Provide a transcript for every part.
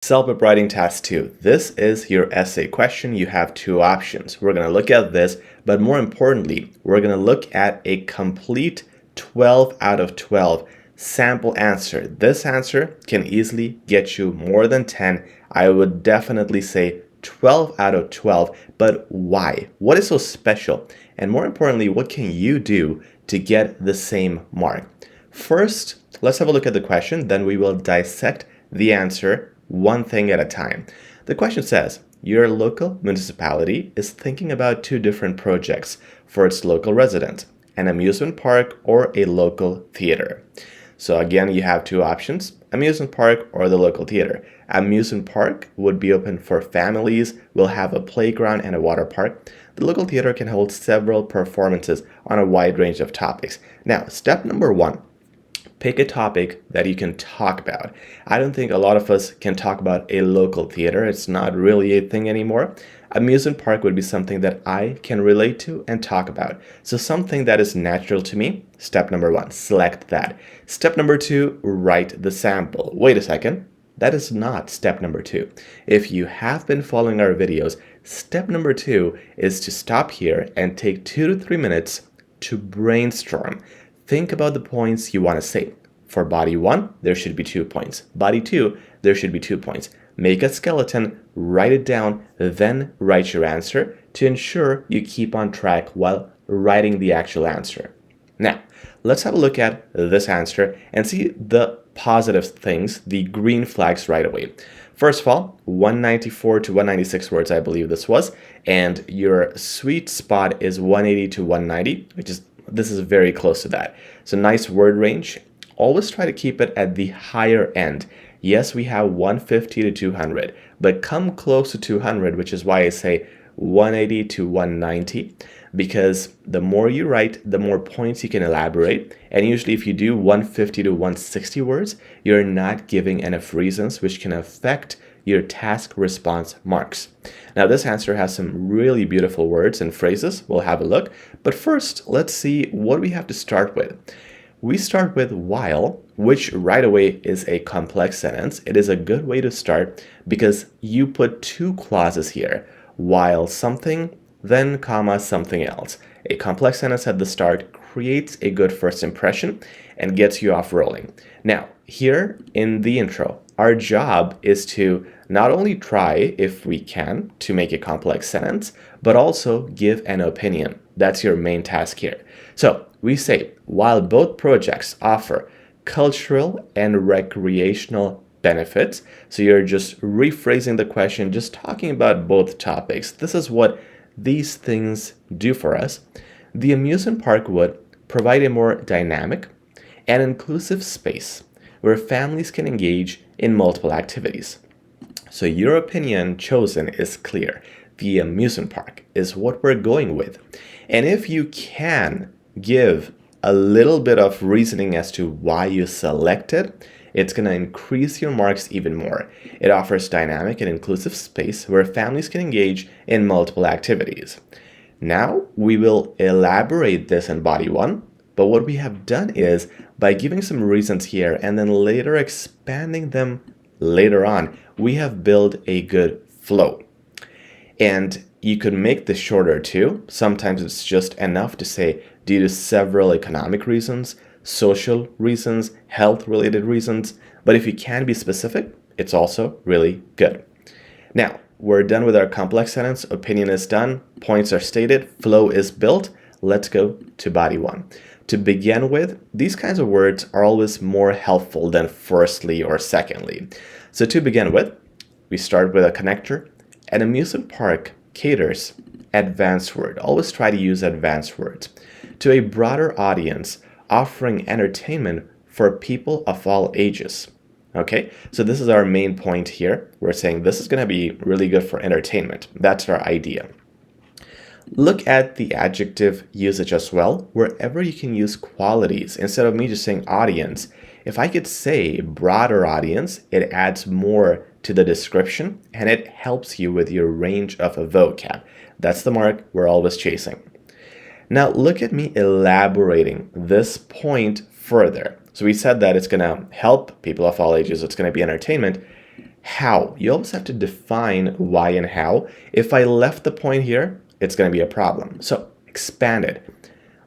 CELPIP Writing Task 2. This is your essay question. You have two options. We're going to look at this, but more importantly, we're going to look at a complete 12 out of 12 sample answer. This answer can easily get you more than 10. I would definitely say 12 out of 12, but why? What is so special? And more importantly, what can you do to get the same mark? First, let's have a look at the question, then we will dissect the answer one thing at a time. The question says, your local municipality is thinking about two different projects for its local residents, an amusement park or a local theater. So again, you have two options, amusement park or the local theater. Amusement park would be open for families, will have a playground and a water park. The local theater can hold several performances on a wide range of topics. Now, step number one. Pick a topic that you can talk about. I don't think a lot of us can talk about a local theater. It's not really a thing anymore. Amusement park would be something that I can relate to and talk about. So something that is natural to me. Step number one, select that. Step number two, write the sample. Wait a second. That is not step number two. If you have been following our videos, step number two is to stop here and take 2 to 3 minutes to brainstorm. Think about the points you want to say. For body 1, there should be 2 points. Body 2, there should be 2 points. Make a skeleton, write it down, then write your answer to ensure you keep on track while writing the actual answer. Now, let's have a look at this answer and see the positive things, the green flags right away. First of all, 194 to 196 words, I believe this was, and your sweet spot is 180 to 190, this is very close to that. So nice word range. Always try to keep it at the higher end. Yes, we have 150 to 200, but come close to 200, which is why I say 180 to 190, because the more you write, the more points you can elaborate. And usually if you do 150 to 160 words, you're not giving enough reasons, which can affect your task response marks. Now this answer has some really beautiful words and phrases. We'll have a look. But first, let's see what we have to start with. We start with while, which right away is a complex sentence. It is a good way to start because you put two clauses here. While something, then comma something else. A complex sentence at the start creates a good first impression and gets you off rolling. Now, here in the intro, our job is to not only try, if we can, to make a complex sentence, but also give an opinion. That's your main task here. So we say, while both projects offer cultural and recreational benefits, so you're just rephrasing the question, just talking about both topics. This is what these things do for us. The amusement park would provide a more dynamic and inclusive space where families can engage in multiple activities. So your opinion chosen is clear. The amusement park is what we're going with. And if you can give a little bit of reasoning as to why you selected, it's going to increase your marks even more. It offers dynamic and inclusive space where families can engage in multiple activities. Now we will elaborate this in body 1, but what we have done is by giving some reasons here and then later expanding them later on, we have built a good flow. And you could make this shorter too. Sometimes it's just enough to say due to several economic reasons, social reasons, health-related reasons. But if you can be specific, it's also really good. Now, we're done with our complex sentence. Opinion is done. Points are stated. Flow is built. Let's go to body 1. To begin with, these kinds of words are always more helpful than firstly or secondly. So to begin with, we start with a connector. An amusement park caters advanced word. Always try to use advanced words. To a broader audience, offering entertainment for people of all ages. Okay, so this is our main point here. We're saying this is going to be really good for entertainment. That's our idea. Look at the adjective usage as well, wherever you can use qualities. Instead of me just saying audience, if I could say broader audience, it adds more to the description and it helps you with your range of a vocab. That's the mark we're always chasing. Now look at me elaborating this point further. So we said that it's going to help people of all ages. It's going to be entertainment. How? You always have to define why and how. If I left the point here, it's going to be a problem. So expand it.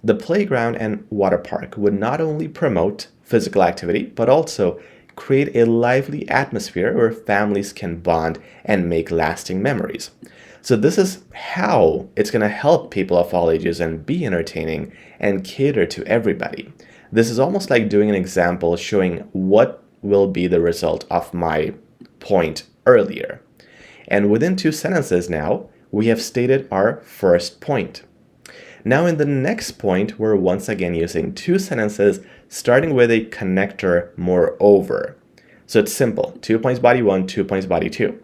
The playground and water park would not only promote physical activity, but also create a lively atmosphere where families can bond and make lasting memories. So this is how it's going to help people of all ages and be entertaining and cater to everybody. This is almost like doing an example showing what will be the result of my point earlier. And within 2 sentences now, we have stated our first point. Now in the next point, we're once again using 2 sentences, starting with a connector moreover. So it's simple, 2 points body 1, 2 points body 2.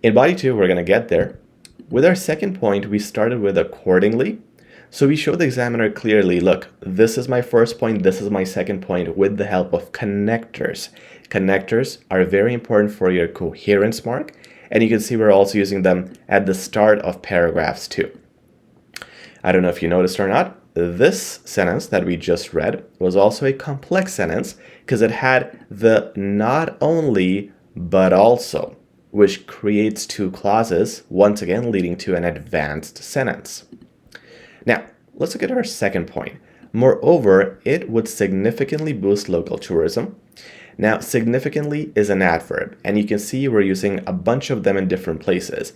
In body 2, we're going to get there. With our second point, we started with accordingly. So we show the examiner clearly, look, this is my first point, this is my second point, with the help of connectors. Connectors are very important for your coherence mark, and you can see we're also using them at the start of paragraphs too. I don't know if you noticed or not, this sentence that we just read was also a complex sentence because it had the not only but also, which creates 2 clauses, once again leading to an advanced sentence. Now, let's look at our second point. Moreover, it would significantly boost local tourism. Now, significantly is an adverb, and you can see we're using a bunch of them in different places.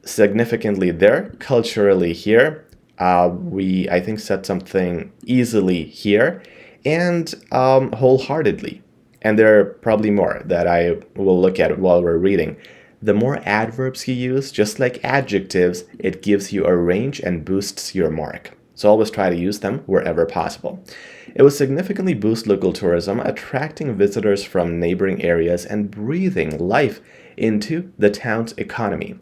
Significantly there, culturally here, we, I think, said something easily here, and wholeheartedly. And there are probably more that I will look at while we're reading. The more adverbs you use, just like adjectives, it gives you a range and boosts your mark. So always try to use them wherever possible. It will significantly boost local tourism, attracting visitors from neighboring areas and breathing life into the town's economy.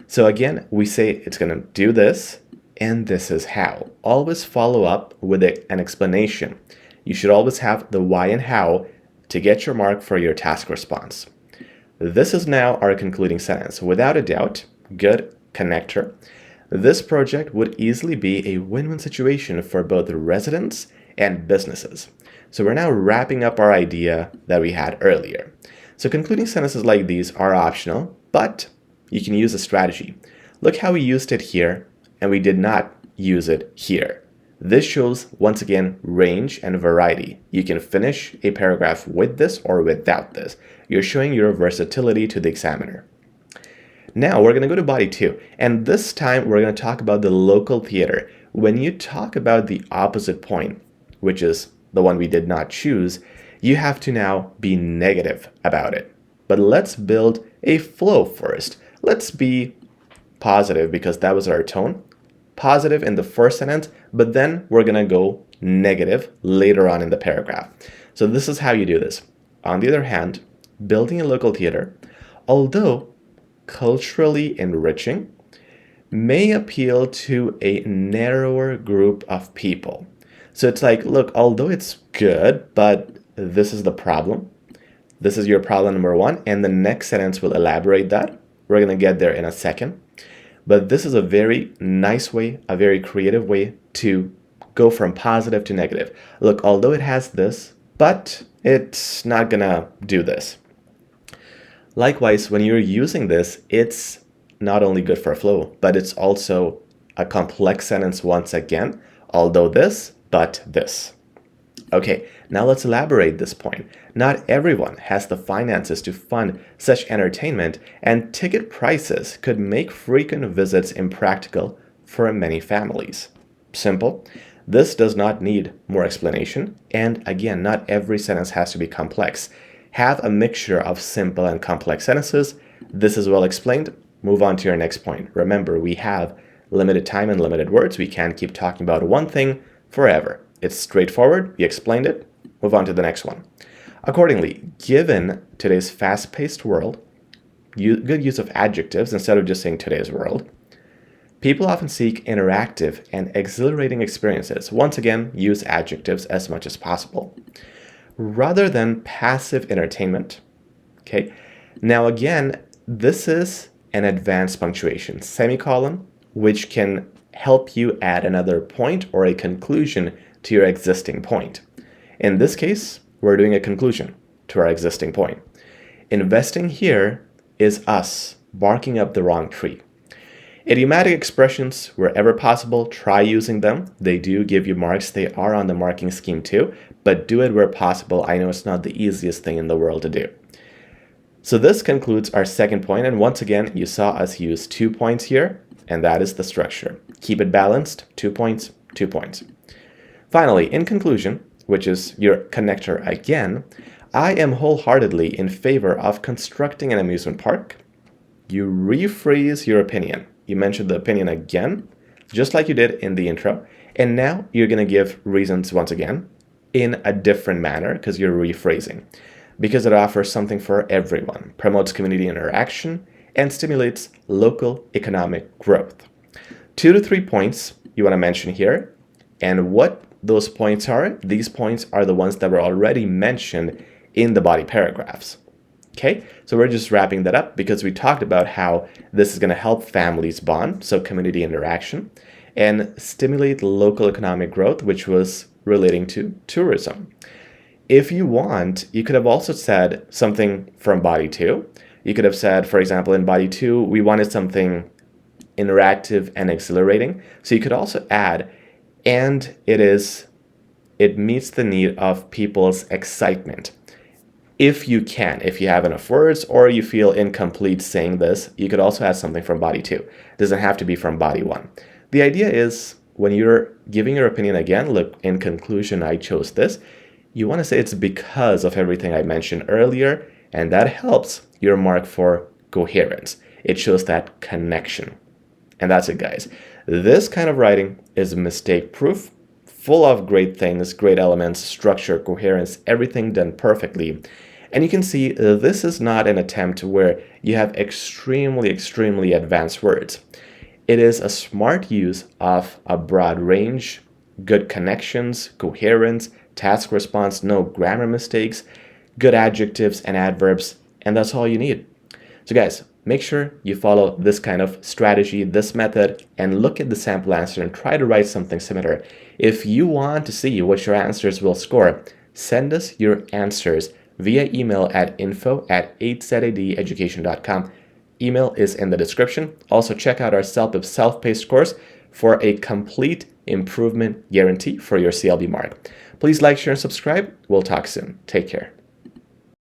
So again, we say it's going to do this, and this is how. Always follow up with an explanation. You should always have the why and how to get your mark for your task response. This is now our concluding sentence. Without a doubt, good connector. This project would easily be a win-win situation for both the residents and businesses. So we're now wrapping up our idea that we had earlier. So concluding sentences like these are optional, but you can use a strategy. Look how we used it here, and we did not use it here. This shows, once again, range and variety. You can finish a paragraph with this or without this. You're showing your versatility to the examiner. Now we're going to go to body 2, and this time we're going to talk about the local theater. When you talk about the opposite point, which is the one we did not choose, you have to now be negative about it. But let's build a flow first. Let's be positive because that was our tone. Positive in the first sentence, but then we're going to go negative later on in the paragraph. So this is how you do this. On the other hand, building a local theater, although culturally enriching, may appeal to a narrower group of people. So it's like, look, although it's good, but this is the problem. This is your problem number 1, and the next sentence will elaborate that. We're going to get there in a second. But this is a very nice way, a very creative way to go from positive to negative. Look, although it has this, but it's not gonna do this. Likewise, when you're using this, it's not only good for flow, but it's also a complex sentence once again, although this, but this. Okay, now let's elaborate this point. Not everyone has the finances to fund such entertainment, and ticket prices could make frequent visits impractical for many families. Simple. This does not need more explanation, and again, not every sentence has to be complex. Have a mixture of simple and complex sentences. This is well explained. Move on to your next point. Remember, we have limited time and limited words. We can't keep talking about one thing forever. It's straightforward. You explained it. Move on to the next one. Accordingly, given today's fast-paced world, good use of adjectives instead of just saying today's world, people often seek interactive and exhilarating experiences. Once again, use adjectives as much as possible, rather than passive entertainment. Okay. Now again, this is an advanced punctuation, semicolon, which can help you add another point or a conclusion to your existing point. In this case, we're doing a conclusion to our existing point. Investing here is us barking up the wrong tree. Idiomatic expressions, wherever possible, try using them. They do give you marks. They are on the marking scheme too, but do it where possible. I know it's not the easiest thing in the world to do. So this concludes our second point, and once again, you saw us use 2 points here, and that is the structure. Keep it balanced, 2 points, 2 points. Finally, in conclusion, which is your connector again, I am wholeheartedly in favor of constructing an amusement park. You rephrase your opinion. You mentioned the opinion again, just like you did in the intro, and now you're going to give reasons once again in a different manner because you're rephrasing. Because it offers something for everyone, promotes community interaction, and stimulates local economic growth. 2 to 3 points you want to mention here, and what those points are, these points are the ones that were already mentioned in the body paragraphs. Okay, so we're just wrapping that up because we talked about how this is going to help families bond, so community interaction, and stimulate local economic growth, which was relating to tourism. If you want, you could have also said something from body 2. You could have said, for example, in body 2, we wanted something interactive and exhilarating. So you could also add, and it meets the need of people's excitement. If you can, if you have enough words or you feel incomplete saying this, you could also add something from body 2. It doesn't have to be from body 1. The idea is when you're giving your opinion again, look, in conclusion, I chose this. You want to say it's because of everything I mentioned earlier, and that helps your mark for coherence. It shows that connection. And that's it, guys. This kind of writing is mistake-proof, full of great things, great elements, structure, coherence, everything done perfectly. And you can see this is not an attempt where you have extremely advanced words. It is a smart use of a broad range, good connections, coherence, task response, no grammar mistakes, good adjectives and adverbs, and that's all you need. So guys, make sure you follow this kind of strategy, this method, and look at the sample answer and try to write something similar. If you want to see what your answers will score, send us your answers via email at info@hzadeducation.com. Email is in the description. Also check out our CELPIP self-paced course for a complete improvement guarantee for your CLB mark. Please like, share, and subscribe. We'll talk soon. Take care.